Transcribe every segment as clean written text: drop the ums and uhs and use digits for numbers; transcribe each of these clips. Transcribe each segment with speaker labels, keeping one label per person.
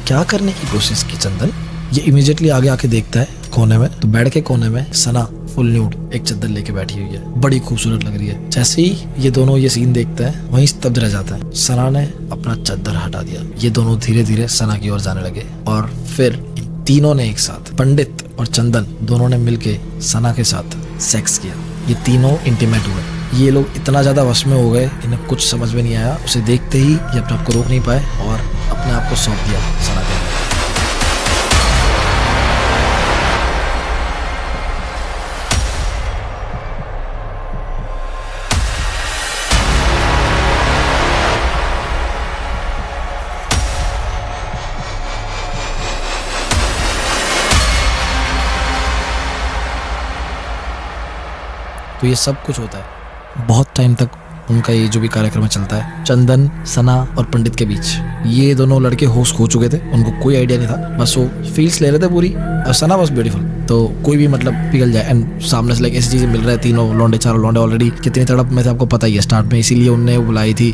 Speaker 1: क्या करने की कोशिश की चंदन? ये इमीडिएटली आगे आके देखता है कोने में, तो बैठ के कोने में सना फुल न्यूड एक चादर लेके बैठी हुई है, बड़ी खूबसूरत लग रही है। जैसे ही ये दोनों ये सीन देखते हैं वहीं स्तब्ध रह जाता है। सना ने अपना चादर हटा दिया। ये दोनों धीरे धीरे सना की ओर जाने लगे और फिर तीनों ने एक साथ, पंडित और चंदन दोनों ने मिलके सना के साथ सेक्स किया। ये तीनों इंटीमेट हुए। ये लोग इतना ज्यादा वश में हो गए, इन्हें कुछ समझ में नहीं आया। उसे देखते ही ये अपने आप को रोक नहीं पाए और अपने आप को सौंप दिया सना के। तो ये सब कुछ होता है बहुत टाइम तक। उनका ये जो भी कार्यक्रम चलता है चंदन, सना और पंडित के बीच। ये दोनों लड़के होश खो चुके थे, उनको कोई आइडिया नहीं था, बस वो फील्स ले रहे थे पूरी। और सना वॉज ब्यूटीफुल, तो कोई भी मतलब पिघल जाए। एंड सामने से लाइक ऐसी चीजें मिल रहा है। तीनों लौंडे, चारों लौंडे ऑलरेडी कितनी तड़प में थे आपको पता ही है स्टार्ट में, इसीलिए उनने बुलाई थी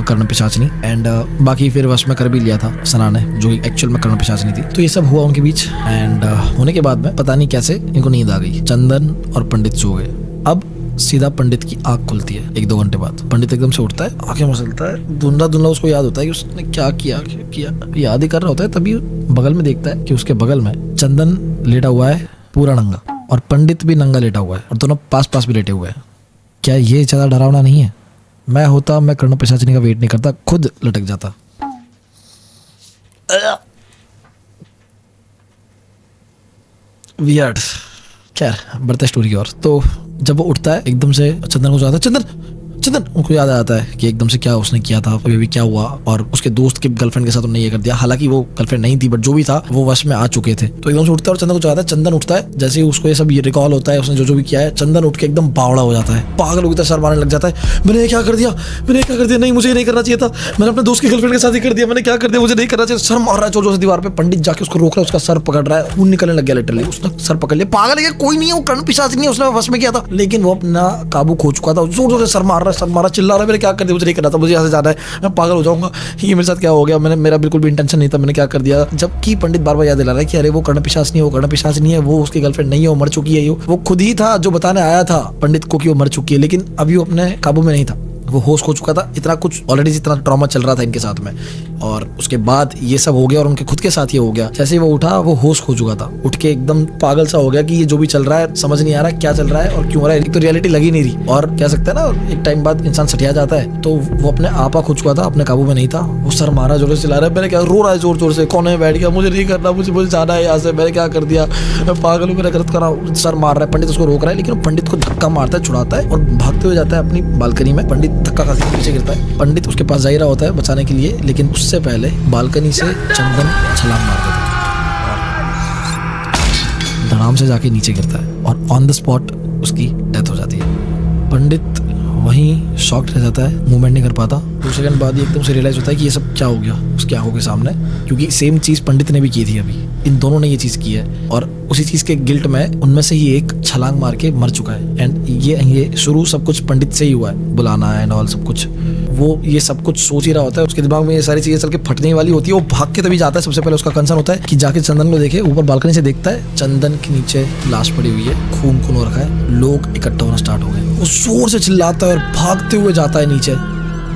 Speaker 1: कर्ण पिशाचनी। एंड बाकी फिर वश में कर भी लिया था सना ने, जो एक्चुअल में कर्ण पिशाचनी थी। तो ये सब हुआ उनके बीच। एंड होने के बाद में पता नहीं कैसे इनको नींद आ गई। चंदन और पंडित सो गए। अब सीधा पंडित की आंख खुलती है 1-2 घंटे बाद। पंडित एकदम से उठता है, आंखें मसलता है, धुंधला धुंधला उसको याद होता है कि उसने क्या किया याद ही कर रहा होता है। तभी बगल में देखता है कि उसके बगल में चंदन लेटा हुआ है पूरा नंगा, और पंडित भी नंगा लेटा हुआ है, और दोनों पास पास भी लेटे हुए हैं। क्या ये ज्यादा डरावना नहीं है? मैं होता, मैं कर्ण पिशाचनी का वेट नहीं करता, खुद लटक जाता। वियर्ड। खैर बढ़ते स्टोरी की ओर। तो जब वो उठता है एकदम से चंदन को जाता है, चंदन चंदन, उनको याद आता है कि एकदम से क्या उसने किया था, अभी क्या हुआ, और उसके दोस्त के गर्लफ्रेंड के साथ उन्होंने ये कर दिया। हालांकि वो गर्लफ्रेंड नहीं थी, बट जो भी था वो वश में आ चुके थे। तो एकदम से उठता है और चंदन को जाता है। चंदन उठता है, जैसे ही उसको ये सब रिकॉल होता है उसने जो भी किया है, चंदन उठ के एकदम बावड़ा हो जाता है, पागल हो गया, सर मारने लग जाता है। मैंने क्या कर दिया, नहीं मुझे नहीं करना चाहिए था, मैंने अपने दोस्त की गर्लफ्रेंड के साथ ही कर दिया, मैंने क्या कर दिया, मुझे नहीं करना चाहिए। सर मार रहा है जोर जोर से दीवार पे। पंडित जाके उसको रोक रहा है, उसका सर पकड़ रहा है, खून निकलने लग गया लिटरली। उसने सर पकड़ लिया, पागल है कोई नहीं है, वो कर्ण पिशाच नहीं है, उसने वश में किया था। लेकिन वो अपना काबू खो चुका था, जोर जोर से सर मार रहा, चिल्ला रहा है, मैंने क्या कर दिया, मुझे नहीं करना था, मुझे यहाँ से जाना है, मैं पागल हो जाऊंगा, ये मेरे साथ क्या हो गया, मेरा बिल्कुल भी इंटेंशन नहीं था, मैंने क्या कर दिया। जबकि पंडित बार बार याद दिला रहा है कि अरे वो कर्ण पिशाच नहीं है, वो कर्ण पिशाच नहीं है, वो उसकी गर्लफ्रेंड नहीं है, वो मर चुकी है। वो खुद ही था जो बताने आया था पंडित को कि वो मर चुकी है, लेकिन अभी वो अपने काबू में नहीं था, वो होश खो चुका था। इतना कुछ ऑलरेडी जितना ट्रॉमा चल रहा था इनके साथ में, और उसके बाद ये सब हो गया और उनके खुद के साथ ये हो गया। जैसे ही वो उठा वो होश खो चुका था, उठ के एकदम पागल सा हो गया कि ये जो भी चल रहा है समझ नहीं आ रहा क्या चल रहा है और क्यों हो रहा है। एक तो रियलिटी लगी नहीं रही, और कह सकते हैं ना एक टाइम बाद इंसान सटिया जाता है। तो वो अपने आपा खो चुका था, अपने काबू में नहीं था। वो सर मारा, जोर से चिल्ला रहा है, मैंने क्या, रो रहा है जोर जोर से, कोने में बैठ गया, मुझे नहीं करना, मुझे जाना है यहाँ से, मैंने क्या कर दिया, मैं पागल हूँ, मेरा गलत करा। सर मार रहा है, पंडित उसको रोक रहा है, लेकिन पंडित को धक्का मारता है, छुड़ाता है और भागते हुए जाता है अपनी बालकनी में। पंडित धक्का खाते पीछे गिरता है। पंडित उसके पास जा ही रहा होता है बचाने के लिए, लेकिन उससे पहले बालकनी से चंदन छलांग मार देता है, धड़ाम से जाके नीचे गिरता है और ऑन द स्पॉट उसकी डेथ हो जाती है। पंडित वहीं शॉक्ड रह जाता है, मूवमेंट नहीं कर पाता। 2 सेकंड बाद ही एकदम से रियलाइज होता है कि ये सब क्या हो गया उसकी आंखों के सामने, क्योंकि सेम चीज पंडित ने भी की थी। अभी इन दोनों ने ये चीज की है और उसी चीज के गिल्ट में उनमें से ही एक छलांग मार के मर चुका है। एंड ये शुरू सब कुछ पंडित से ही हुआ है, बुलाना एंड ऑल सब कुछ। वो ये सब कुछ सोच ही रहा होता है, उसके दिमाग में ये सारी चीजें चल के फटने वाली होती है। वो भाग के तभी जाता है, सबसे पहले उसका कंसर्न होता है कि जाके चंदन को देखे। ऊपर बालकनी से देखता है चंदन के नीचे लाश पड़ी हुई है, खून खून हो रखा है, लोग इकट्ठा होना स्टार्ट हो गए। वो जोर से चिल्लाता है और भागते हुए जाता है नीचे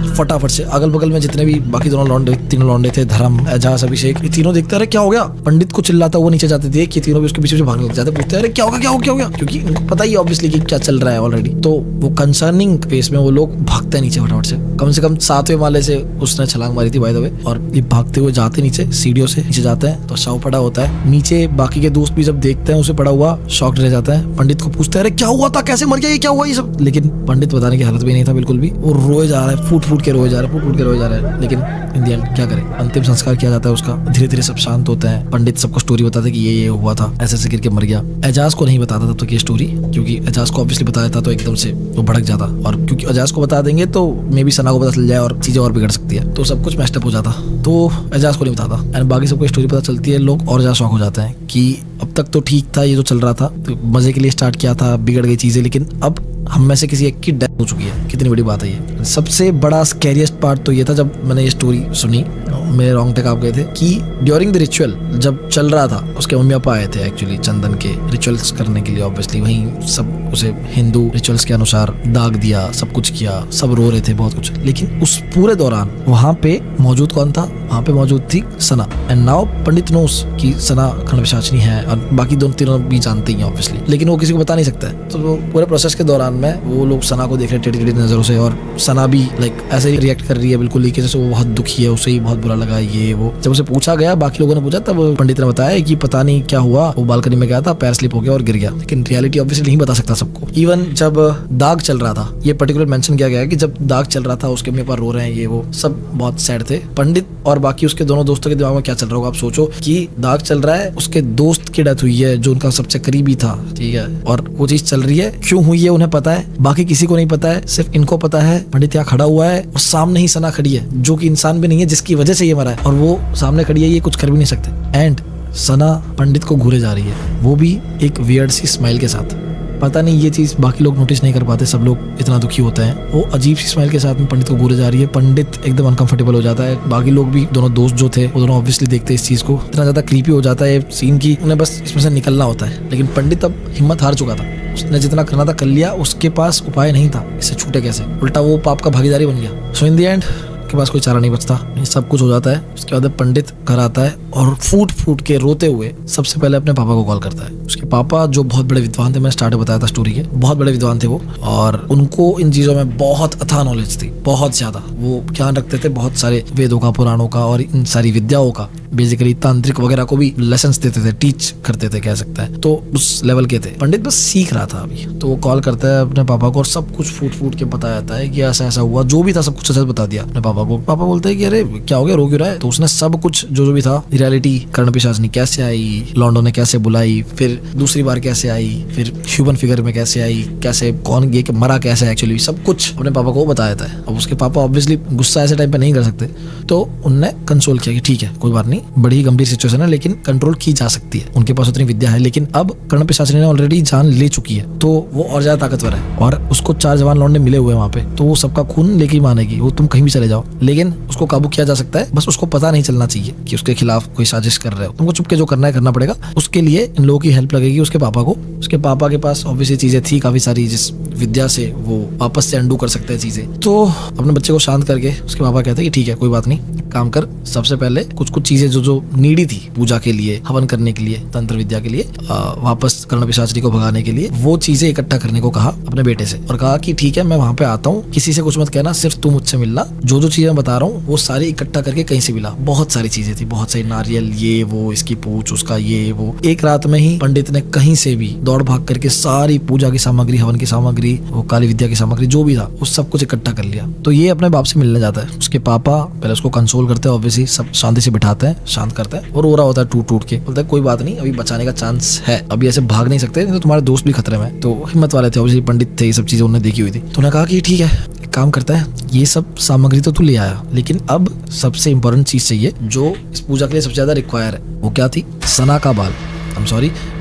Speaker 1: फटाफट से। अगल बगल में जितने भी बाकी तीनों लौंडे थे, धर्म, एजाज, अभिषेक, ये तीनों देखते रहे क्या हो गया। पंडित को चिल्लाता हुआ नीचे जाते देख, ये तीनों भी उसके पीछे भागने लग जाते, पूछते अरे क्या हो गया, क्योंकि उनको पता ही ऑब्वियसली कि क्या चल रहा है ऑलरेडी। तो वो कंसर्निंग फेस में वो लोग भागते हैं नीचे फटाफट से कम 7वें माले से उसने छलांग मारी थी बाय द वे। और ये भागते हुए जाते नीचे, सीढ़ियों से नीचे जाते हैं तो शव पड़ा होता है नीचे। बाकी के दोस्त भी जब देखते हैं उसे पड़ा हुआ, शॉक्ड रह जाता है। पंडित को पूछते हैं अरे क्या हुआ था, कैसे मर गया, ये क्या हुआ ये सब। लेकिन पंडित बताने की हालत भी नहीं था बिल्कुल भी। वो रोए जा रहा है, फूट फूट के रोए जा रहा है। लेकिन इन द एंड क्या करे, अंतिम संस्कार किया जाता है उसका। धीरे धीरे सब शांत होते हैं। पंडित सबको स्टोरी बताते कि ये हुआ था, ऐसे गिर के मर गया। एजाज को नहीं बताता तब तक ये स्टोरी, क्योंकि एजाज को ऑब्वियसली बताया था तो एकदम से वो भड़क जाता, और क्योंकि एजाज को बता देंगे तो मे बी सना को पता चल जाए और चीजें और बिगड़ सकती है, तो सब कुछ मैस्ड अप हो जाता। तो एजाज को नहीं बताता एंड बाकी सबको स्टोरी पता चलती है। लोग और ज्यादा शॉक हो जाते हैं कि अब तक तो ठीक था ये जो चल रहा था, तो मजे के लिए स्टार्ट किया था, बिगड़ गई चीजें, लेकिन अब हम में से किसी एक की डेथ हो चुकी है। कितनी बड़ी बात है ये। सबसे बड़ा स्कैरियस्ट पार्ट तो ये था जब मैंने ये स्टोरी सुनी, मेरे रोंगटे कांप गए थे कि ड्यूरिंग द रिचुअल जब चल रहा था, उसके मम्मी पापा आए थे एक्चुअली चंदन के रिचुअल्स करने के लिए। ऑब्वियसली वहीं सब उसे हिंदू रिचुअल्स के अनुसार दाग दिया, सब कुछ किया, सब रो रहे थे बहुत कुछ। लेकिन उस पूरे दौरान वहां पे मौजूद कौन था? वहां पे मौजूद थी सना। एंड नाउ पंडित नोस कि सना खंड पिशाचनी है, और बाकी दोनों तीनों भी जानते ही ऑब्वियसली, लेकिन वो किसी को बता नहीं सकता है। तो वो पूरे प्रोसेस के दौरान में वो लोग सना को देख रहे टेढ़ी टेढ़ी नजरों से, और सना भी लाइक ऐसे ही रिएक्ट कर रही है बिल्कुल, कि जैसे वो बहुत दुखी है, उसे ही बहुत बुरा लगा ये वो। जब उसे पूछा गया, बाकी लोगों ने पूछा, तब पंडित ने बताया कि पता नहीं क्या हुआ, वो बालकनी में गया था, पैर स्लिप हो गया और गिर गया। लेकिन रियलिटी ऑब्वियसली नहीं बता सकता सबको। इवन जब दाग चल रहा था, ये पर्टिकुलर मेंशन किया गया कि जब दाग चल रहा था उसके मम्मी पापा रो रहे हैं, ये वो सब बहुत सैड थे। पंडित और बाकी उसके दोनों दोस्तों के दिमाग में क्या चल रहा होगा आप सोचो, कि दाग चल रहा है, उसके दोस्त की डेथ हुई है जो उनका सबसे करीबी था, ठीक है, और वो चीज चल रही है, क्यों हुई है उन्हें पता है, बाकी किसी को नहीं पता है, सिर्फ इनको पता है। पंडित यहाँ खड़ा हुआ है और सामने ही सना खड़ी है, जो कि इंसान भी नहीं है, जिसकी वजह से ये मरा है, और वो सामने खड़ी है, ये कुछ कर भी नहीं सकते। एंड सना पंडित को घूरे जा रही है, वो भी एक वियर्ड सी स्माइल के साथ। पता नहीं ये चीज बाकी लोग नोटिस नहीं कर पाते, सब लोग इतना दुखी होते हैं। वो अजीब सी स्माइल के साथ में पंडित को घूरे जा रही है। पंडित एकदम अनकंफर्टेबल हो जाता है, बाकी लोग भी, दोनों दोस्त जो थे वो दोनों ऑब्वियसली देखते इस चीज को, इतना ज्यादा क्रीपी हो जाता है सीन की उन्हें बस इसमें से निकलना होता है। लेकिन पंडित अब हिम्मत हार चुका था, उसने जितना करना था कर लिया, उसके पास उपाय नहीं था, इससे छूटे कैसे, उल्टा वो पाप का भागीदारी बन गया। सो इन द एंड के पास कोई चारा नहीं बचता, ये सब कुछ हो जाता है। उसके बाद पंडित घर आता है और फूट फूट के रोते हुए सबसे पहले अपने पापा को कॉल करता है। उसके पापा जो बहुत बड़े विद्वान थे, मैंने स्टार्ट में बताया था स्टोरी के, बहुत बड़े विद्वान थे वो, और उनको इन चीजों में बहुत अथाह नॉलेज थी, बहुत ज्यादा। वो ज्ञान रखते थे बहुत सारे वेदों का, पुराणों का, और इन सारी विद्याओं का, बेसिकली तांत्रिक वगैरह को भी लेसन्स देते थे, टीच करते थे कह सकता है। तो उस लेवल के थे। पंडित बस सीख रहा था अभी, तो वो कॉल करता है अपने पापा को और सब कुछ फूट फूट के बताया जाता है कि ऐसा ऐसा हुआ, जो भी था सब कुछ सच बता दिया अपने पापा को। पापा बोलते हैं कि अरे क्या हो गया, रो क्यों रहा है? तो उसने सब कुछ जो भी था, रियलिटी, कर्ण पिशाचनी कैसे आई, लॉन्डो ने कैसे बुलाई, फिर दूसरी बार कैसे आई, फिर ह्यूमन फिगर में कैसे आई, कैसे कौन ये मरा कैसे, एक्चुअली सब कुछ अपने पापा को बताया था। अब उसके पापा ऑब्वियसली गुस्सा ऐसे टाइम पे नहीं कर सकते, तो उनने कंसोल किया कि ठीक है कोई बात नहीं, बड़ी गंभीर सिचुएशन है लेकिन कंट्रोल की जा सकती है, उनके पास उतनी विद्या है। लेकिन अब कर्ण पिशाचनी ने ऑलरेडी जान ले चुकी है, तो वो और ज्यादा ताकतवर है, और उसको 4 जवान लौंडे मिले हुए वहाँ पे, तो वो सबका खून लेके ही मानेगी, वो तुम कहीं भी चले जाओ। लेकिन उसको काबू किया जा सकता है, बस उसको पता नहीं चलना चाहिए कि उसके खिलाफ कोई साजिश कर रहे हो। तुमको चुपके जो करना है करना पड़ेगा। उसके लिए इन लोगों की हेल्प लगेगी उसके पापा को। उसके पापा के पास ऑब्वियसली चीजें थी काफी सारी, जिस विद्या से वो वापस से अंडू कर सकते हैं चीजें। तो अपने बच्चे को शांत करके उसके पापा कहते हैं कि ठीक है कोई बात नहीं, काम कर, सबसे पहले कुछ कुछ चीजें जो नीडी थी पूजा के लिए, हवन करने के लिए, तंत्र विद्या के लिए, वापस कर्ण पिशाचनी को भगाने के लिए, वो चीजें इकट्ठा करने को कहा अपने बेटे से, और कहा कि ठीक है मैं वहां पे आता हूँ, किसी से कुछ मत कहना, सिर्फ तू मुझसे मिलना, जो चीजें मैं बता रहा हूँ वो सारी इकट्ठा करके कहीं से मिला। बहुत सारी चीजें थी, बहुत सारी नारियल, ये वो, इसकी पूछ, उसका ये वो। एक रात में ही पंडित ने कहीं से भी दौड़ भाग करके सारी पूजा की सामग्री, हवन की सामग्री, वो काली विद्या की सामग्री जो भी था, उस सब कुछ इकट्ठा कर लिया। तो ये अपने बाप से मिलने जाता है। उसके पापा पहले उसको कंसोल करते हैं, ऑब्वियसली सब शांति से बिठाते हैं, शांत करते हैं, और रो रहा होता है टूट टूट के, बोलता है कोई बात नहीं, अभी बचाने का चांस है, अभी ऐसे भाग नहीं सकते, नहीं तो तुम्हारे दोस्त भी खतरे में। तो हिम्मत वाले थे ऑब्वियसली, पंडित थे, ये सब चीजें उन्होंने देखी हुई थी। तो उन्होंने कहा कि ठीक है एक काम करता है, ये सब सामग्री तो तू ले आया, लेकिन अब सबसे इंपॉर्टेंट चीज चाहिए जो इस पूजा के लिए सबसे ज्यादा रिक्वायर है। वो क्या थी? सना का बाल,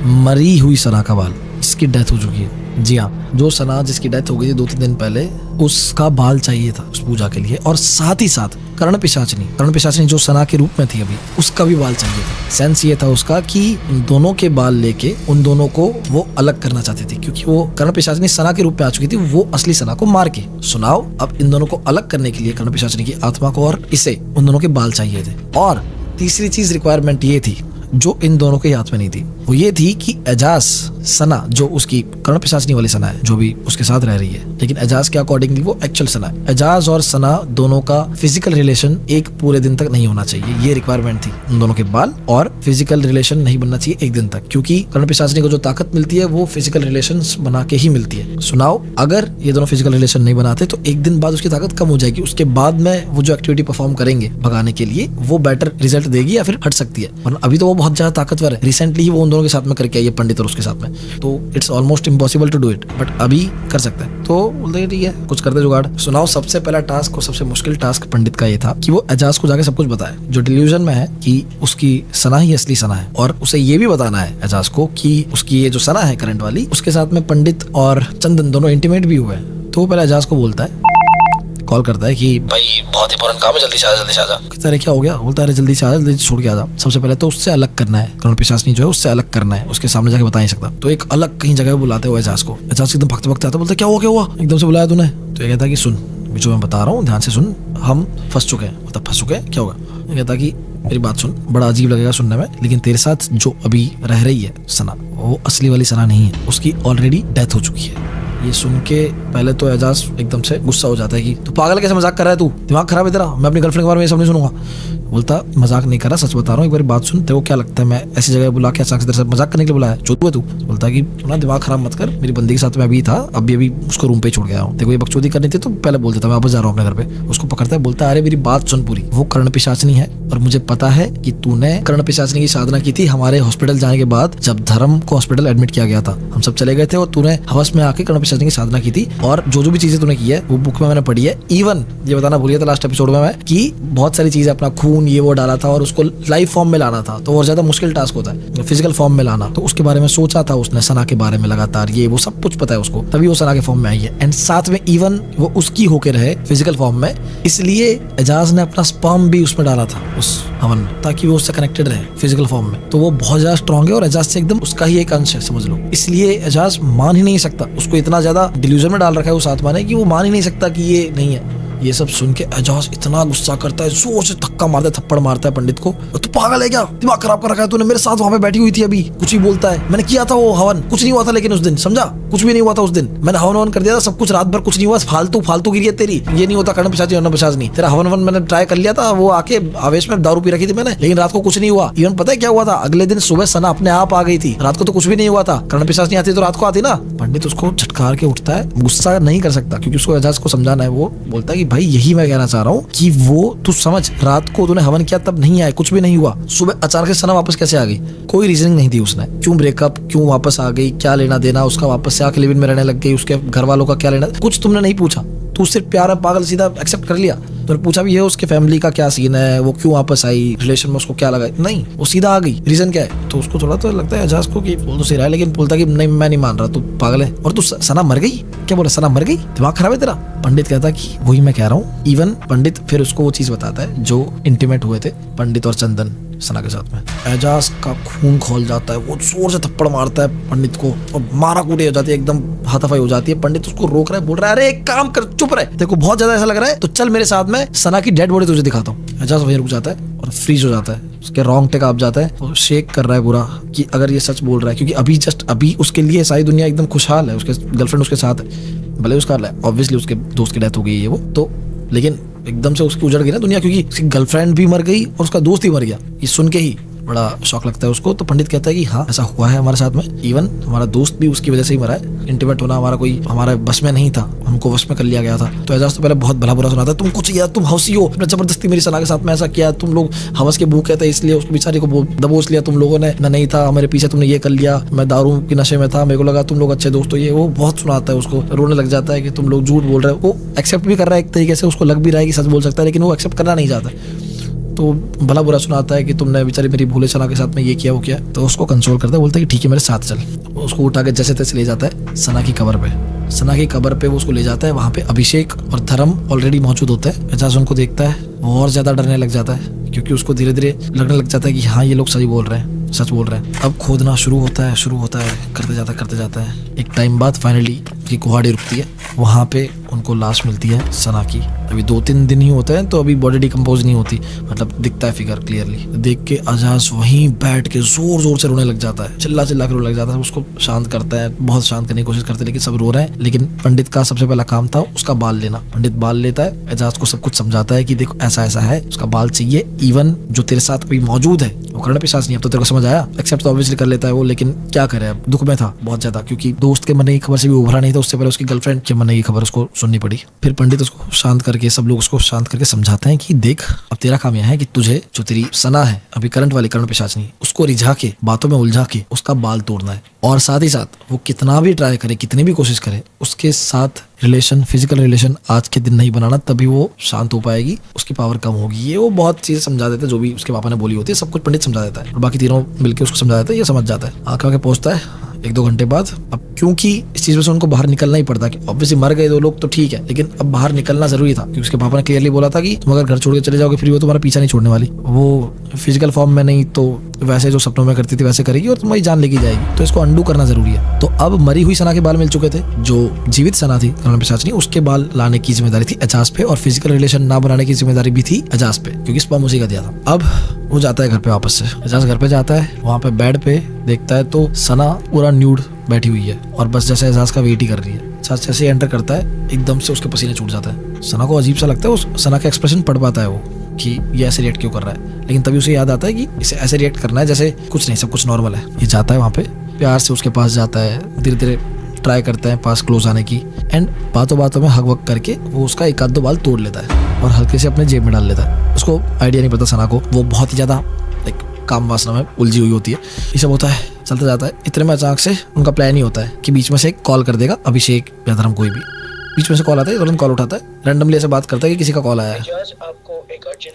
Speaker 1: मरी हुई सना का बाल, जिसकी डेथ हो चुकी है। जी हाँ, जो सना जिसकी डेथ हो गई थी 2-3 दिन पहले, उसका बाल चाहिए था उस पूजा के लिए, और साथ ही साथ कर्ण पिशाचनी जो सना के रूप में थी अभी, उसका भी बाल चाहिए था। सेंस ये था उसका कि इन दोनों के बाल लेके उन दोनों को वो अलग करना चाहती थी, क्योंकि वो कर्ण पिशाचनी सना के रूप में आ चुकी थी, वो असली सना को मार के। सुनाओ, अब इन दोनों को अलग करने के लिए कर्ण पिशाचनी की आत्मा को और इसे, उन दोनों के बाल चाहिए थे। और तीसरी चीज रिक्वायरमेंट ये थी जो इन दोनों के हाथ में नहीं थी, वो ये थी कि एजाज सना, जो उसकी कर्ण पिशाचनी वाली सना है, जो भी उसके साथ रह रही है, लेकिन एजाज के अकॉर्डिंगली वो एक्चुअल सना है। एजाज और सना दोनों का फिजिकल रिलेशन एक पूरे दिन तक नहीं होना चाहिए, ये रिक्वायरमेंट थी। उन दोनों के बाल और फिजिकल रिलेशन नहीं बनना चाहिए एक दिन तक, क्योंकि कर्ण पिशाचनी को जो ताकत मिलती है वो फिजिकल रिलेशन बना के ही मिलती है। सुनाओ, अगर ये दोनों फिजिकल रिलेशन नहीं बनाते तो एक दिन बाद उसकी ताकत कम हो जाएगी, उसके बाद में वो जो एक्टिविटी परफॉर्म करेंगे भगाने के लिए, वो बेटर रिजल्ट देगी या फिर हट सकती है, वरना अभी तो वो बहुत ज्यादा ताकतवर है। रिसेंटली ही वो उन दोनों के साथ में करके आई है, पंडित और उसके साथ में, तो it's almost impossible to do it, but अभी कर सकते हैं। तो बोलते ठीक है कुछ करते जुगाड़। सुनाओ, सबसे पहला टास्क और सबसे मुश्किल टास्क पंडित का ये था कि वो एजाज को जाके सब कुछ बताए, जो डिल्यूजन में है कि उसकी सना ही असली सना है, और उसे ये भी बताना है एजाज को कि उसकी ये जो सना है करंट वाली, उसके साथ में पंडित और चंदन दोनों इंटीमेट भी हुए हैं। तो वो पहले एजाज को बोलता है, कॉल करता है कि भाई बहुत इंपॉर्टेंट काम है, जल्दी से आ जा, जल्दी से आ जा। कहता है क्या हो गया? बोलता है जल्दी से आ जा, जल्दी छोड़ के आ जा। सबसे पहले तो उससे अलग करना है, कर्ण पिशाचनी जो है उससे अलग करना है, उसके सामने जाके बता नहीं सकता। तो एक अलग कहीं जगह बुलाते हो एजाज को। एजाज एकदम भगते भगते आता, बोलता क्या हुआ क्या हुआ, एकदम से बुलाया तूने? तो ये कहता है कि सुन, जो मैं बता रहा हूँ ध्यान से सुन, हम फंस चुके हैं। मतलब फंस चुके हैं, क्या होगा? ये कहता कि मेरी बात सुन, बड़ा अजीब लगेगा सुनने में, लेकिन तेरे साथ जो अभी रह रही है सना, वो असली वाली सना नहीं है, उसकी ऑलरेडी डेथ हो चुकी है। ये सुन के पहले तो एजाज एकदम से गुस्सा हो जाता है कि तू पागल, कैसे मजाक कर रहा है, तू दिमाग खराब है तेरा, मैं अपनी गर्लफ्रेंड के बारे में ये सब नहीं सुनूंगा। बोलता मजाक नहीं कर रहा, सच बता रहा हूँ, एक बार बात सुन, तेरे को क्या लगता है मैं ऐसी जगह बुला के अचानक से तेरे साथ मजाक करने के लिए बुलाया? चोदू है तू? बोलता है कि ना दिमाग खराब मत कर, मेरी बंदी के साथ मैं अभी था, अभी उसको रूम पे छोड़ गया हूँ, देखो ये बकचोदी करनी थी तो पहले बोल देता, मैं वापस जा रहा हूँ अपने घर पे। उसको पकड़ता है, बोलता है अरे मेरी बात सुन पूरी, वो कर्ण पिशाचनी है और मुझे पता है कि तूने कर्ण पिशाचनी की साधना की थी हमारे हॉस्पिटल जाने के बाद, जब धर्म को हॉस्पिटल एडमिट किया गया था, हम सब चले गए थे और तूने हवस में आके कर्ण पिशाचनी की साधना की थी। और जो भी चीजें तूने की है वो बुक में मैंने पढ़ी है। इवन ये बताना भूल गया था लास्ट एपिसोड में मैं कि बहुत सारी चीजें, अपना खून ये वो डाला था और उसको लाइव फॉर्म में लाना था, तो और ज्यादा मुश्किल टास्क होता है फिजिकल फॉर्म में लाना। तो उसके बारे में सोचा था उसने, सना के बारे में लगातार, ये वो सब कुछ पता है उसको, तभी वो सना के फॉर्म में आई है। एंड साथ में इवन वो उसकी होके रहे फिजिकल फॉर्म में, इसलिए एजाज ने अपना स्पर्म भी उसमें डाला था उस हवन में, ताकि वो उससे कनेक्टेड रहे फिजिकल फॉर्म में। तो वो बहुत ज्यादा स्ट्रॉन्ग है और एजाज से एकदम उसका ही एक अंश है, समझ लो। इसलिए एजाज मान ही नहीं सकता, उसको इतना ज्यादा डिल्यूजन में डाल रखा है उस आत्मा ने कि वो मान ही नहीं सकता कि ये नहीं है। ये सब सुन के एजाज इतना गुस्सा करता है, जोर से धक्का मारता है, थप्पड़ मारता है पंडित को। तू पागल है क्या, दिमाग खराब कर रखा है तूने, मेरे साथ वहां पे बैठी हुई थी अभी, कुछ ही बोलता है, मैंने किया था वो हवन, कुछ नहीं हुआ था, लेकिन उस दिन समझा कुछ भी नहीं हुआ था, उस दिन मैंने हवन कर दिया था, सब कुछ रात भर कुछ नहीं हुआ, फालतू गिरी है तेरी, ये नहीं होता कर्ण पिशाच नहीं, तेरा हवन मैंने ट्राई कर लिया था, वो आके आवेश में दारू पी रखी थी मैंने, लेकिन रात को कुछ नहीं हुआ। इवन पता है क्या हुआ था, अगले दिन सुबह सना अपने आप आ गई थी, रात को तो कुछ भी नहीं हुआ था। कर्ण पिशाच नहीं आती तो रात को आती ना। पंडित उसको झटकार के उठता है, गुस्सा नहीं कर सकता क्योंकि उसको एजाज को समझाना है। वो बोलता है कि भाई यही मैं कहना चाह रहा हूँ कि वो तू समझ, रात को तूने हवन किया तब नहीं आए, कुछ भी नहीं हुआ, सुबह अचानक से सना वापस कैसे आ गई? कोई रीजनिंग नहीं थी उसने, क्यों ब्रेकअप, क्यों वापस आ गई, क्या लेना देना उसका, वापस से आके लिव इन में रहने लग गई, उसके घर वालों का क्या लेना, कुछ तुमने नहीं पूछा। तू सिर्फ प्यार पागल सीधा एक्सेप्ट कर लिया। तूने पूछा भी है उसके फैमिली का क्या सीन है, वो क्यों वापस आई, रिलेशन में उसको क्या लगा? नहीं, वो सीधा आ गई, रीजन क्या है? तो उसको थोड़ा तो लगता है एजाज को कि बोल तो सही रहा है, लेकिन बोलता कि नहीं मैं नहीं मान रहा, तू पागल है। और तू सना मर गई? क्या बोला, सना मर गई, दिमाग खराब है तेरा? पंडित कहता कि वही मैं कह रहा हूँ। इवन पंडित फिर उसको वो चीज बताता है जो इंटीमेट हुए थे पंडित और चंदन सना के साथ में। एजाज का खून खोल जाता है, वो जोर से थप्पड़ मारता है पंडित को और मारा कूटी हो जाती है, एकदम हाथापाई हो जाती है। पंडित उसको रोक रहा है, बोल रहा है अरे एक काम कर, चुप रहे, देखो बहुत ज्यादा ऐसा लग रहा है तो चल मेरे साथ में सना की डेड बॉडी तुझे दिखाता हूँ। एजाज वहीं रुक जाता है और फ्रीज हो जाता है, उसके रोंगटे कांप जाता है और शेक कर रहा है पूरा कि अगर ये सच बोल रहा है, क्योंकि अभी जस्ट अभी उसके लिए सारी दुनिया एकदम खुशहाल है, उसके गर्लफ्रेंड उसके साथ है, भले उसका ऑब्वियसली उसके दोस्त की डेथ हो गई है वो तो, लेकिन एकदम से उसकी उजड़ गई ना दुनिया, क्योंकि उसकी गर्लफ्रेंड भी मर गई और उसका दोस्त भी मर गया। ये सुन के ही बड़ा शौक लगता है उसको। तो पंडित कहता है कि हाँ ऐसा हुआ है हमारे साथ में, इवन हमारा दोस्त भी उसकी वजह से ही मरा है, इंटीमेट होना हमारा कोई हमारे बस में नहीं था, हमको वश में कर लिया गया था। तो एजाज तो पहले बहुत भला बुरा सुनाता है, तुम कुछ यार तुम हौसी हो, जबरदस्ती मेरी सना के साथ में ऐसा किया, तुम लोग हवस के भूखे थे इसलिए उसको बेचारी को दबोच लिया तुम लोगों ने, मैं नहीं था, हमारे पीछे तुमने ये कर लिया, मैं दारू के नशे में था, मेरे को लगा तुम लोग अच्छे दोस्त हो, ये वो बहुत सुनाता है उसको, रोने लग जाता है कि तुम लोग झूठ बोल रहे हो। वो एक्सेप्ट भी कर रहा है एक तरीके से, उसको लग भी रहा है कि सच बोल सकता है, लेकिन वो एक्सेप्ट करना नहीं चाहता। तो भला बुरा सुनाता है कि तुमने बेचारी मेरी भोले सना के साथ में ये किया वो किया। तो उसको कंसोल करता है, बोलता है कि ठीक है मेरे साथ चल। उसको उठा के जैसे तैसे ले जाता है सना की कब्र पे। सना की कब्र पे वो उसको ले जाता है, वहाँ पे अभिषेक और धर्म ऑलरेडी मौजूद होते हैं। एजाज उनको देखता है, वो और ज्यादा डरने लग जाता है क्योंकि उसको धीरे धीरे लगने लग जाता है कि हाँ ये लोग सही बोल रहे हैं, सच बोल रहे हैं। अब खोदना शुरू होता है, करते जाता है। एक टाइम बाद फाइनली की कुहाड़ी रुकती है, वहाँ पे उनको लाश मिलती है सना की। अभी 2-3 दिन ही होते हैं तो अभी बॉडी डिकम्पोज नहीं होती, मतलब दिखता है फिगर क्लियरली। देख के एजाज वहीं बैठ के जोर से रोने लग जाता है, चिल्ला के रोने लग जाता है। उसको शांत करता है, बहुत शांत करने की कोशिश करते हैं लेकिन सब रो रहे हैं। लेकिन पंडित का सबसे पहला काम था उसका बाल लेना। पंडित बाल लेता है, एजाज को सब कुछ समझाता है कि देखो ऐसा है, उसका बाल चाहिए। इवन जो तेरे साथ अभी मौजूद है वो कर्ण पिशाच नहीं, अब तो तेरे को समझ आया। एक्सेप्ट तो ऑब्वियसली कर लेता है वो, लेकिन क्या करे, अब दुख में था बहुत ज्यादा, क्योंकि दोस्त के मरने की खबर से भी उभरा नहीं था, उससे पहले उसकी गर्लफ्रेंड के मरने की खबर उसको सुननी पड़ी। फिर पंडित उसको शांत करके, सब लोग उसको शांत करके समझाते हैं कि देख अब तेरा काम यह है कि तुझे जो तेरी सना है अभी करंट वाली कर्ण पिशाचनी, उसको रिझा के बातों में उलझा के उसका बाल तोड़ना है। और साथ ही साथ वो कितना भी ट्राई करे, कितनी भी कोशिश करे, उसके साथ रिलेशन, फिजिकल रिलेशन आज के दिन नहीं बनाना, तभी वो शांत हो पाएगी, उसकी पावर कम होगी। ये वो बहुत चीजें समझा देते हैं, जो भी उसके पापा ने बोली होती है सब कुछ पंडित समझा देता है और बाकी तीनों मिलकर उसको समझा देते हैं, ये समझ जाता है। आके पहुंचता है 1-2 घंटे बाद। अब क्योंकि इस चीज में से उनको बाहर निकलना ही पड़ता, कि ऑब्वियसली मर गए 2 लोग तो ठीक है, लेकिन अब बाहर निकलना जरूरी था, क्योंकि उसके पापा ने क्लियरली बोला था कि तुम अगर घर छोड़ के चले जाओगे फिर वो तुम्हारा पीछा नहीं छोड़ने वाली, वो फिजिकल फॉर्म में नहीं तो वैसे जो सपनों में करती थी वैसे करेगी और तुम्हारी जान लेके जाएगी, तो इसको अंडू करना जरूरी है। तो अब मरी हुई सना के बाल मिल चुके थे, जो जीवित सना थी करण पिशाचनी, उसके बाल लाने की जिम्मेदारी थी एजाज पे, और फिजिकल रिलेशन ना बनाने की जिम्मेदारी भी थी एजाज पे, क्योंकि स्पर्म उसी का दिया था। अब वो जाता है घर पे वापस से, एजाज घर पे जाता है, वहाँ पे बेड पे देखता है तो सना पूरा न्यूड बैठी हुई है और बस जैसे एजाज का वेट ही कर रही है। एजाज जैसे एंटर करता है एकदम से उसके पसीने छूट जाता है। सना को अजीब सा लगता है, उस सना का एक्सप्रेशन पढ़ पाता है वो कि ये ऐसे रिएक्ट क्यों कर रहा है, लेकिन तभी उसे याद आता है कि इसे ऐसे रिएक्ट करना है जैसे कुछ नहीं, सब कुछ नॉर्मल है। ये जाता है वहाँ पे, प्यार से उसके पास जाता है, धीरे धीरे ट्राई करता है पास क्लोज आने की, एंड बातों बातों में हक वक करके वो उसका 1-2 बाल तोड़ लेता है और हल्के से अपने जेब में डाल लेता है। उसको आइडिया नहीं पता सना को, वो बहुत ही ज्यादा काम वासना में उलझी हुई होती है। ये सब होता है, चलता जाता है। इतने में अचानक से उनका प्लान ही होता है कि बीच में से एक कॉल कर देगा अभिषेक या धर्म, कोई भी बीच में से कॉल आता है, तुरंत कॉल उठाता है, रैंडमली ऐसे बात करता है कि किसी का कॉल आया है।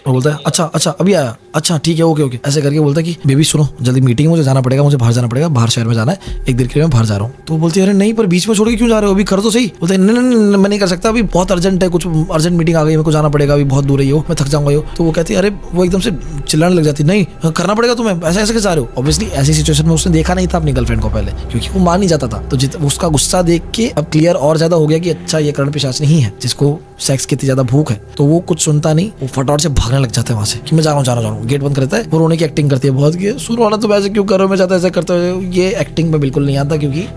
Speaker 1: वो बोलता है अच्छा अभी आया, अच्छा ठीक है ओके, ऐसे करके बोलता है कि बेबी सुनो जल्दी मीटिंग, मुझे जाना पड़ेगा, मुझे बाहर जाना पड़ेगा, बाहर शहर में जाना है, एक दिन के लिए मैं बाहर जा रहा हूँ। तो वो बोलती है अरे नहीं, पर बीच में छोड़ के क्यों जा रहे हो, अभी कर तो सही। बोलते हैं नहीं मैं नहीं कर सकता, अभी बहुत अर्जेंट है, कुछ अर्जेंट मीटिंग आ गई, मेरे को जाना पड़ेगा, अभी बहुत दूर है, मैं थक जाऊंगा। तो वो कहती है अरे, वो एकदम से चिल्लाने लग जाती है, नहीं करना पड़ेगा तुम्हें, ऐसे ऐसे जा रहे हो। ऑब्वियसली ऐसी सिचुएशन में उसने देखा नहीं था अपनी गर्लफ्रेंड को पहले, क्योंकि वो मान नहीं जाता था। तो उसका गुस्सा देख के अब क्लियर और ज्यादा हो गया कि अच्छा ये करण पिशाच नहीं है जिसको सेक्स की इतनी ज्यादा भूख है। तो वो कुछ सुनता नहीं, वो फटाफट से भागने लग जाता है वहां से कि मैं जा रहा हूँ। गेट बंद करता है, वो रोने की एक्टिंग करती है बहुत कि सुनो वाला तुम ऐसे क्यों कर रहे हो, मैं चाहता ऐसा करते हो। ये एक्टिंग में बिल्कुल नहीं आता, क्योंकि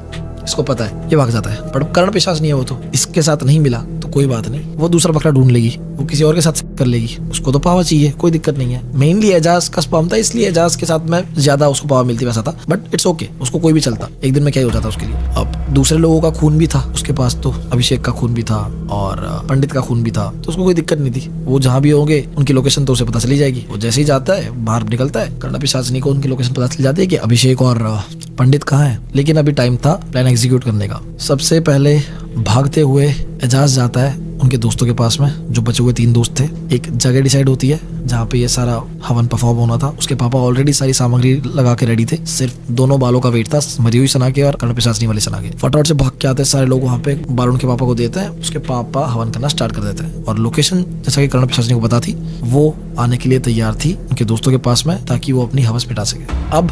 Speaker 1: इसको पता है ये भाग जाता है। पर करण पिशाच नहीं है वो, तो इसके साथ नहीं मिला तो कोई बात नहीं, वो दूसरा बकरा ढूंढ लेगी, वो किसी और के साथ कर लेगी, उसको तो पावर चाहिए, कोई दिक्कत नहीं है। मेनली एजाज का स्पर्म था, इसलिए एजाज के साथ में ज्यादा उसको पावर मिलती वैसा था, बट इट्स ओके, उसको कोई भी चलता, एक दिन में क्या ही हो जाता उसके लिए। अब दूसरे लोगों का खून भी था उसके पास, तो अभिषेक का खून भी था और पंडित का खून भी था, तो उसको कोई दिक्कत नहीं थी। वो जहाँ भी होंगे उनकी लोकेशन तो उसे पता चली जाएगी। वो जैसे ही जाता है बाहर निकलता है, करण पिशाचनी को उनकी लोकेशन पता चल जाती है कि अभिषेक और पंडित कहाँ है। लेकिन अभी टाइम था प्लान एग्जीक्यूट करने का। सबसे पहले भागते हुए एजाज जाता है उनके दोस्तों के पास में, जो बचे हुए 3 दोस्त थे। एक जगह डिसाइड होती है जहाँ पे ये सारा हवन परफॉर्म होना था। उसके पापा ऑलरेडी सारी सामग्री लगा के रेडी थे, सिर्फ दोनों बालों का वेट था, मरी हुई सना के और करण पिशाचनी वाली सना के। फटाफट से भाग के आते हैं सारे लोग, वहाँ पे बाल उनके पापा को देते हैं, उसके पापा हवन करना स्टार्ट कर देते हैं। और लोकेशन जैसा कि करण पिशाचनी को पता थी, वो आने के लिए तैयार थी उनके दोस्तों के पास में, ताकि वो अपनी हवस मिटा सके। अब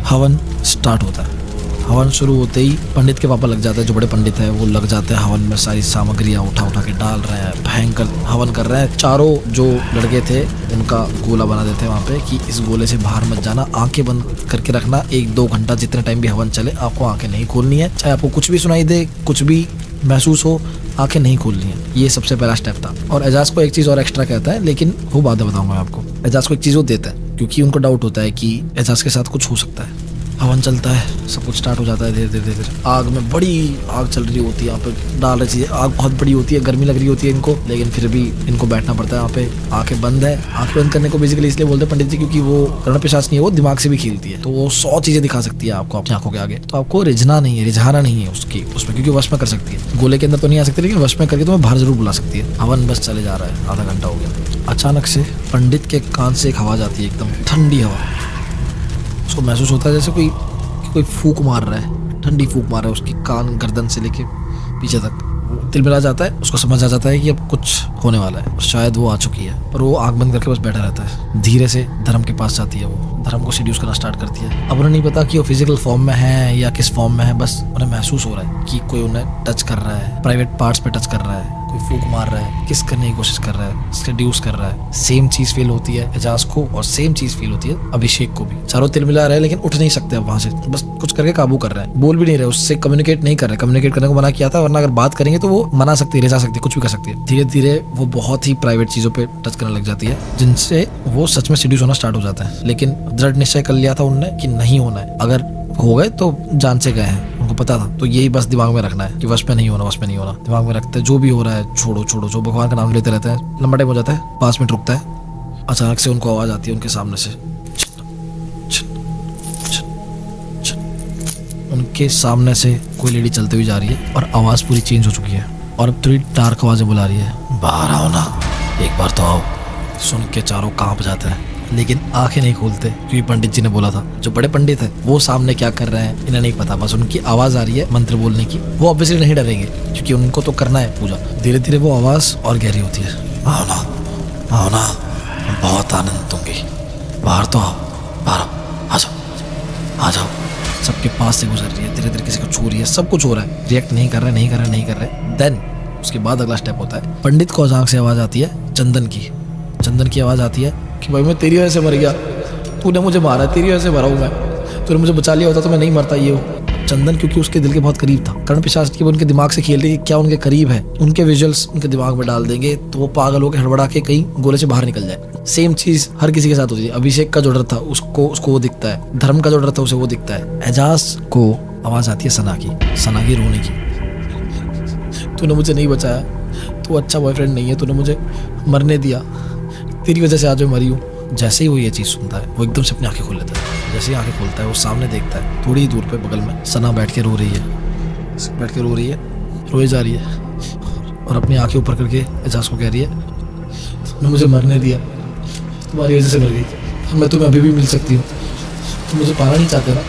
Speaker 1: हवन स्टार्ट होता है। हवन शुरू होते ही पंडित के पापा लग जाते हैं, जो बड़े पंडित है वो लग जाते हैं हवन में, सारी सामग्रियां उठा के डाल रहे हैं, भयंकर हवन कर रहे हैं। चारों जो लड़के थे उनका गोला बना देते हैं वहाँ पे कि इस गोले से बाहर मत जाना, आंखें बंद करके रखना, 1-2 घंटा जितने टाइम भी हवन चले आपको आंखें नहीं खोलनी है, चाहे आपको कुछ भी सुनाई दे, कुछ भी महसूस हो, आंखें नहीं खोलनी है। ये सबसे पहला स्टेप था। और एजाज को एक चीज और एक्स्ट्रा कहता है, लेकिन वो बाद में बताऊंगा आपको। एजाज को एक चीज वो देता है, क्योंकि उनको डाउट होता है कि एजाज के साथ कुछ हो सकता है। हवन चलता है, सब कुछ स्टार्ट हो जाता है धीरे धीरे। आग में बड़ी आग चल रही होती है, यहाँ पे डाल रही चीजें, आग बहुत बड़ी होती है, गर्मी लग रही होती है इनको, लेकिन फिर भी इनको बैठना पड़ता है यहाँ पे। आंखें बंद है, आंखें बंद करने को बेसिकली इसलिए बोलते हैं पंडित जी, क्योंकि वो करण पिशाच नहीं है, वो दिमाग से भी खेलती है, तो वो 100 चीजें दिखा सकती है आपको अपनी आंखों के आगे। तो आपको रिझना नहीं है, रिझाना नहीं है उसमें, क्योंकि वश में कर सकती है। गोले के अंदर तो नहीं आ सकती, लेकिन वश में करके तुम्हें बाहर जरूर बुला सकती है। हवन बस चले जा रहा है, आधा घंटा हो गया। अचानक से पंडित के कान से एक हवा जाती है, एकदम ठंडी हवा। उसको महसूस होता है जैसे कोई फूक मार रहा है, ठंडी फूक मार रहा है उसकी कान गर्दन से लेके पीछे तक। तिलमिला जाता है, उसको समझ आ जाता है कि अब कुछ होने वाला है, शायद वो आ चुकी है। पर वो आंख बंद करके बस बैठा रहता है। धीरे से धर्म के पास जाती है, वो धर्म को सीड्यूस करना स्टार्ट करती है। अब उन्हें नहीं पता कि वो फिजिकल फॉर्म में है या किस फॉर्म में है, बस उन्हें महसूस हो रहा है कि कोई उन्हें टच कर रहा है, प्राइवेट पार्ट्स पे टच कर रहा है, कोई फूक मार रहा है, किस करने की कोशिश कर रहा है, सेड्यूस कर रहा है। सेम चीज फील होती है एजाज को और सेम चीज फील होती है अभिषेक को भी। चारों तिलमिला रहे, लेकिन उठ नहीं सकते अब वहां से, बस कुछ करके काबू कर रहे हैं। बोल भी नहीं रहे, उससे कम्युनिकेट नहीं कर रहे। कम्युनिकेट करने को मना किया था, वरना अगर बात करेंगे तो वो मना सकती है, रिझा सकती है, कुछ भी कर सकती है। धीरे धीरे वो बहुत ही प्राइवेट चीजों पे टच करने लग जाती है, जिनसे वो सच में सीड्यूस होना स्टार्ट हो जाता है। लेकिन दृढ़ निश्चय कर लिया था उनने कि नहीं होना है, अगर हो गए तो जान से गए हैं, उनको पता था। तो यही बस दिमाग में रखना है कि वश में नहीं होना, वश में नहीं होना। दिमाग में रखते हैं जो भी हो रहा है छोड़ो छोड़ो, जो भगवान का नाम लेते रहते हैं। लंबा टाइम हो जाता है, 5 मिनट रुकता है। अचानक से उनको आवाज आती है उनके सामने से, उनके सामने से कोई लेडी चलती हुई जा रही है और आवाज पूरी चेंज हो चुकी है और अब थोड़ी डार्क आवाजें बुला रही है, बाहर आओ ना, एक बार तो आओ। सुन के चारों कांप जाते हैं। लेकिन आंखें नहीं खोलते क्योंकि पंडित जी ने बोला था। जो बड़े पंडित है वो सामने क्या कर रहे हैं इन्हें नहीं पता, बस उनकी आवाज आ रही है मंत्र बोलने की। वो ऑब्वियसली नहीं डरेंगे क्योंकि उनको तो करना है पूजा। धीरे धीरे वो आवाज और गहरी होती है। आओ ना, आओ ना, बहुत आनंद दूंगी, बाहर तो आओ, बाहर आ जाओ, आ जाओ। सबके पास से गुजर रही है, धीरे धीरे किसी को छू रही है, सब कुछ हो रहा है, रिएक्ट नहीं कर रहे, नहीं कर रहे, नहीं कर रहे। देन उसके बाद अगला स्टेप होता है, पंडित को अचानक से आवाज आती है चंदन की। चंदन की आवाज आती है कि भाई मैं तेरी वजह से मर गया, तूने मुझे मारा, तेरी वजह से मरा हूँ मैं, तूने मुझे बचा लिया होता तो मैं नहीं मरता। ये हो चंदन क्योंकि उसके दिल के बहुत करीब था। कर्ण पिशाच की उनके दिमाग से खेल रही है, क्या उनके करीब है, उनके विजुअल्स उनके दिमाग में डाल देंगे तो वो पागल होकर हड़बड़ा के कहीं गोले से बाहर निकल जाए। सेम चीज हर किसी के साथ होती है। अभिषेक का जो डर था उसको वो दिखता है, धर्म का जो डर था उसे वो दिखता है। एजाज को आवाज आती है सना की रोने की। तूने मुझे नहीं बचाया, तू अच्छा बॉयफ्रेंड नहीं है, तूने मुझे मरने दिया, तेरी वजह से आज मैं मरी हूँ। जैसे ही वो ये चीज़ सुनता है वो एकदम से अपनी आंखें खोल लेता है। जैसे ही आंखें खोलता है वो सामने देखता है, थोड़ी ही दूर पे बगल में सना बैठ के रो रही है, रोए जा रही है और अपनी आंखें ऊपर करके एजाज को कह रही है, तुमने मुझे मरने दिया, तुम्हारी वजह से मर गई, मैं तुम्हें अभी भी मिल सकती हूँ, तुम मुझे पाना नहीं चाहते ना,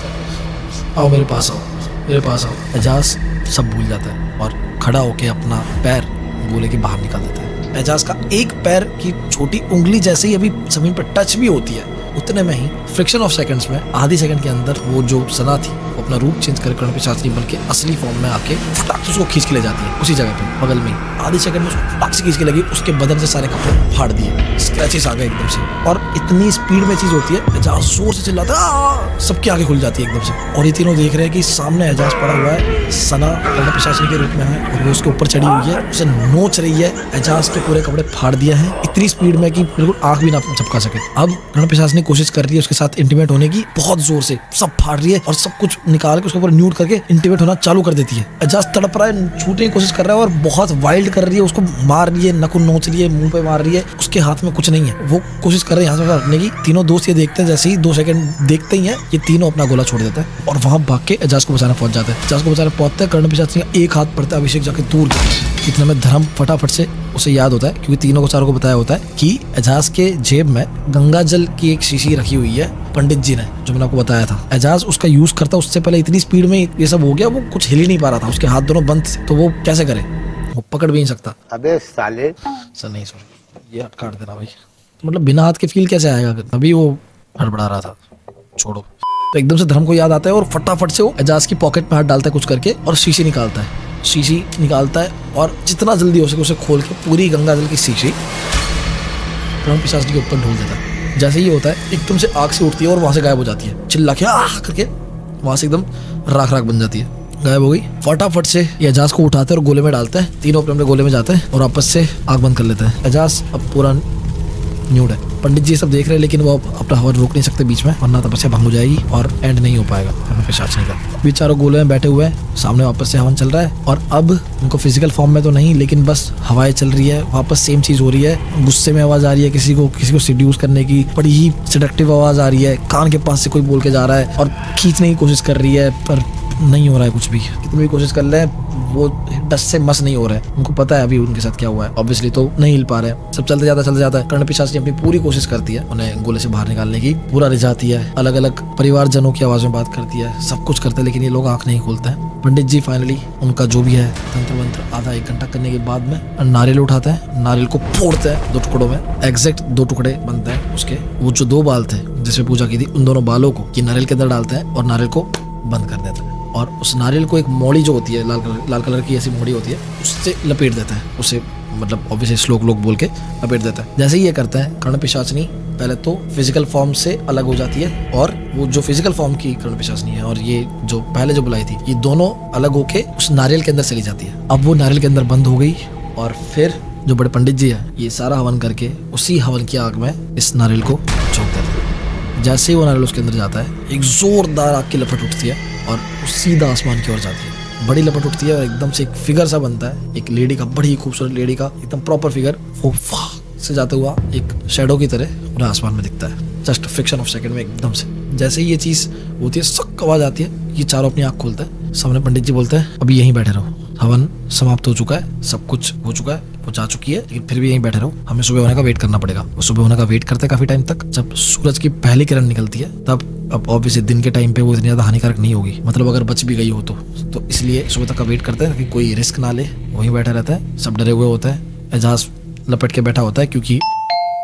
Speaker 1: आओ मेरे पास आओ। एजाज सब भूल जाता है और खड़ा होके अपना पैर गोले के बाहर निकाल देता है। एजाज का एक पैर की छोटी उंगली जैसे ही अभी जमीन पर टच भी होती है, उतने में ही फ्रिक्शन ऑफ सेकंड्स में, आधी सेकंड के अंदर वो जो सना थी वो अपना रूप चेंज कर कर्ण पिशाच नहीं बल्कि असली फॉर्म में आके फटाक से उसको खींच के ले जाती है। उसी जगह पे बगल में आधी सेकंड में उसको फटाक से खींच के लगी, उसके बदन से सारे कपड़े फाड़ दिए, स्क्रैचेस आ गए एकदम से। और इतनी स्पीड में चीज होती है, एजाज जोर से चिल्लाता है, सबकी आंखें खुल जाती है एकदम से। और ये तीनों देख रहे हैं कि सामने एजाज पड़ा हुआ है, सना कर्ण पिशाच के रूप में है और वो उसके ऊपर चढ़ी हुई है, उसे नोच रही है। एजाज के पूरे कपड़े फाड़ दिए हैं इतनी स्पीड में कि बिल्कुल आंख भी ना झपका सके। अब कर्ण पिशाच ने कोशिश कर रही है उसके साथ इंटीमेट होने की, बहुत जोर से सब फाड़ रही है और सब कुछ निकाल के उसके ऊपर न्यूड करके इंटीमेट होना चालू कर देती है। एजाज तड़प रहा है, छूटने की कोशिश कर रहा है और बहुत वाइल्ड कर रही है, उसको मार रही है, नकुन नोच रही है, मुंह पे मार रही है, उसके हाथ में कुछ नहीं है, वो कोशिश कर रहे हैं यहाँ से रखने की। तीनों दोस्त ये देखते हैं, जैसे ही 2 सेकंड देखते ही है ये तीनों अपना गोला छोड़ देता है और वहां भाग के एजाज को बचाना पहुंच जाता है। एजाज को बचाना पहुंचते हैं, कर्ण पिशाच का एक हाथ पड़ता है, अभिषेक जाके दूर जाता है। इतने में धर्म फटाफट से उसे याद होता है क्योंकि तीनों को चारों को बताया होता है कि एजाज के जेब में गंगा जल की एक शीशी रखी हुई है पंडित जी ने, जो मैंने आपको बताया था। एजाज उसका यूज करता, उससे पहले इतनी स्पीड में ये सब हो गया, वो कुछ हिल ही नहीं पा रहा था, उसके हाथ दोनों बंद थे, तो वो कैसे करे, वो पकड़ भी नहीं सकता।
Speaker 2: अबे साले
Speaker 1: सर नहीं, सॉरी, ये काट देना भाई, तो मतलब बिना हाथ के फील कैसे आएगा, अभी वो हड़बड़ा रहा था, छोड़ो। तो एकदम से धर्म को याद आता है और फटाफट से वो एजाज की पॉकेट में हाथ डालता है कुछ करके और शीशी निकालता है, शीशी निकालता है और जितना जल्दी हो सके उसे खोल के पूरी गंगा जल की शीशी कर्ण पिशाच के ऊपर ढोल देता है। जैसे ही होता है एकदम से आग से उठती है और वहां से गायब हो जाती है, चिल्ला के आह करके वहां से एकदम राख राख बन जाती है, गायब हो गई। फटाफट से ये एजाज को उठाते हैं और गोले में डालते हैं, तीनों अपने अपने गोले में जाते हैं और आपस से आग बंद कर लेते हैं। एजाज अब पूरा न्यूड है। पंडित जी सब देख रहे हैं लेकिन वो अपना हवन रोक नहीं सकते बीच में, वरना तपस्या भंग हो जाएगी और एंड नहीं हो पाएगा कर्ण पिशाच का। अभी चारों गोले में बैठे हुए हैं, सामने वापस से हवन चल रहा है और अब उनको फिजिकल फॉर्म में तो नहीं लेकिन बस हवाएं चल रही है, वापस सेम चीज हो रही है। गुस्से में आवाज आ रही है किसी को सिड्यूस करने की, बड़ी ही सेडक्टिव आवाज आ रही है, कान के पास से कोई बोल के जा रहा है और खींचने की कोशिश कर रही है पर नहीं हो रहा है कुछ भी, कितनी भी कोशिश कर ले वो डस से मस नहीं हो रहा है। उनको पता है अभी उनके साथ क्या हुआ है, ऑब्वियसली तो नहीं हिल पा रहे हैं। सब चलते जाता है। कर्ण पिशाच अपनी पूरी कोशिश करती है उन्हें गोले से बाहर निकालने की, पूरा रिझाती है, अलग अलग परिवारजनों की आवाज में बात करती है, सब कुछ करते हैं लेकिन ये लोग आंख नहीं खोलते हैं। पंडित जी फाइनली उनका जो भी है तंत्र मंत्र आधा 1 घंटा करने के बाद में नारियल उठाते हैं, नारियल को फोड़ते हैं 2 टुकड़ों में, एग्जैक्ट 2 टुकड़े बनते हैं उसके। वो जो 2 बाल थे जिसमें पूजा की थी उन दोनों बालों को ये नारियल के अंदर डालते हैं और नारियल को बंद कर देते हैं और उस नारियल को एक मोड़ी जो होती है लाल कलर की ऐसी मोड़ी होती है उससे लपेट देता है, उसे मतलब ऑब्वियसली श्लोक लोग बोल के लपेट देता है। जैसे ही ये करता है कर्ण पिशाचनी पहले तो फिजिकल फॉर्म से अलग हो जाती है और वो जो फिजिकल फॉर्म की कर्ण पिशाचनी है और ये जो पहले जो बुलाई थी ये दोनों अलग होके उस नारियल के अंदर चली जाती है। अब वो नारियल के अंदर बंद हो गई और फिर जो बड़े पंडित जी है ये सारा हवन करके उसी हवन की आग में इस नारियल को झोंक देते हैं। जैसे ही वो नारियल उसके अंदर जाता है एक जोरदार आग की लपट उठती है और सीधा आसमान की ओर जाती है, बड़ी लपट उठती है और एकदम से एक फिगर सा बनता है, एक लेडी का, बड़ी खूबसूरत लेडी का एकदम प्रॉपर फिगर, वो से जाते हुआ एक शेडो की तरह उन्हें आसमान में दिखता है, जस्ट फ्रिक्शन ऑफ सेकंड में एकदम से। जैसे ही ये चीज होती है सक आवाज आती है, ये चारों अपनी आंख खोलते हैं, सामने पंडित जी बोलते हैं अभी यहीं बैठे रहो, हवन समाप्त हो चुका है, सब कुछ हो चुका है, वो जा चुकी है, लेकिन फिर भी यहीं बैठे रहो, हमें सुबह होने का वेट करना पड़ेगा। वो सुबह होने का वेट करते हैं काफी टाइम तक, जब सूरज की पहली किरण निकलती है तब। अब ऑब्वियसली दिन के टाइम पे वो इतनी ज्यादा हानिकारक नहीं होगी, मतलब अगर बच भी गई हो तो इसलिए सुबह तक का वेट करते हैं ताकि कोई रिस्क ना ले। वहीं बैठे रहते हैं, सब डरे हुए होते हैं, एजाज लपट के बैठा होता है क्योंकि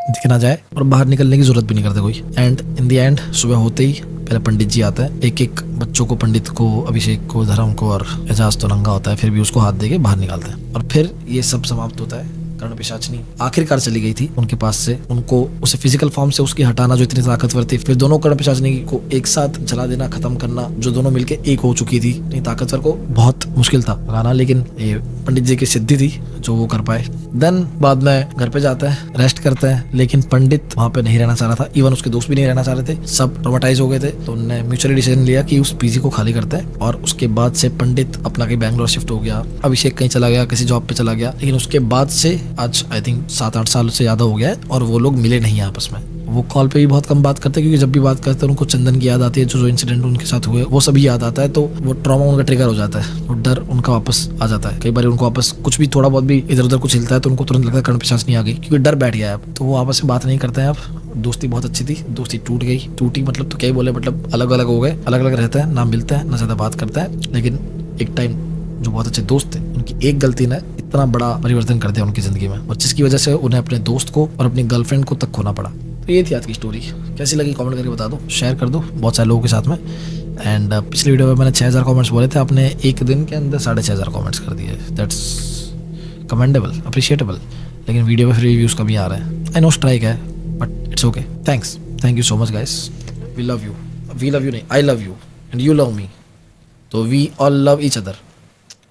Speaker 1: दिख ना जाए, और बाहर निकलने की जरूरत भी नहीं करते कोई। एंड इन द एंड सुबह होते ही पहले पंडित जी आता है, एक एक बच्चों को, पंडित को, अभिषेक को, धर्म को, और एजाज तो नंगा होता है, फिर भी उसको हाथ देके बाहर निकालते हैं। और फिर ये सब समाप्त होता है। कर्ण पिशाचनी आखिरकार चली गई थी उनके पास से, उनको उसे फिजिकल फॉर्म से उसकी हटाना जो इतनी ताकतवर थी, फिर दोनों कर्ण पिशाचनी को एक साथ जला देना, खत्म करना, जो दोनों मिलके एक हो चुकी थी इतनी ताकतवर को, बहुत मुश्किल था लगाना, लेकिन ये पंडित जी की सिद्धि थी जो वो कर पाए। देन बाद में घर पे जाते हैं, रेस्ट करते हैं, लेकिन पंडित वहां पे नहीं रहना चाह रहा था, इवन उसके दोस्त भी नहीं रहना चाह रहे थे, सब ट्रॉमेटाइज हो गए थे। तो उन्होंने म्यूचुअली डिसीजन लिया कि उस पीजी को खाली करते हैं, और उसके बाद से पंडित अपना कहीं बैंगलोर शिफ्ट हो गया, अभिषेक कहीं चला गया, किसी जॉब पे चला गया, लेकिन उसके बाद से आज आई थिंक 7-8 साल से ज्यादा हो गया है, और वो लोग मिले नहीं आपस में। वो कॉल पे भी बहुत कम बात करते हैं, क्योंकि जब भी बात करते हैं उनको चंदन की याद आती है, जो इंसिडेंट उनके साथ हुए वो सभी याद आता है, तो वो ट्रॉमा उनका ट्रिगर हो जाता है, वो डर उनका वापस आ जाता है। कई बार उनको वापस कुछ भी थोड़ा बहुत भी इधर उधर कुछ हिलता है तो उनको तुरंत लगता है कर्ण पिशाचनी आ गई, क्योंकि डर बैठ गया है अब। तो वो आपस में बात नहीं करते हैं अब। दोस्ती बहुत अच्छी थी, दोस्ती टूट गई, टूटी मतलब तो क्या ही बोले, मतलब अलग अलग हो गए, अलग अलग रहते हैं, ना मिलते हैं, ना ज्यादा बात करते हैं, लेकिन एक टाइम जो बहुत अच्छे दोस्त थे, उनकी एक गलती ने इतना बड़ा परिवर्तन कर दिया उनकी जिंदगी में, और जिसकी वजह से उन्हें अपने दोस्त को और अपनी गर्लफ्रेंड को तक खोना पड़ा। तो ये थी आज की स्टोरी, कैसी लगी कमेंट करके बता दो, शेयर कर दो बहुत सारे लोगों के साथ में। एंड पिछले वीडियो में मैंने 6000 कमेंट्स बोले थे, आपने एक दिन के अंदर 6500 कमेंट्स कर दिए, दैट्स कमेंडेबल, अप्रिशिएटेबल। लेकिन वीडियो पे फिर व्यूज़ कभी आ रहे हैं, आई नो स्ट्राइक है, but it's okay. Thank you so much guys, we love you नहीं, I love you and you love me, तो we all love each other.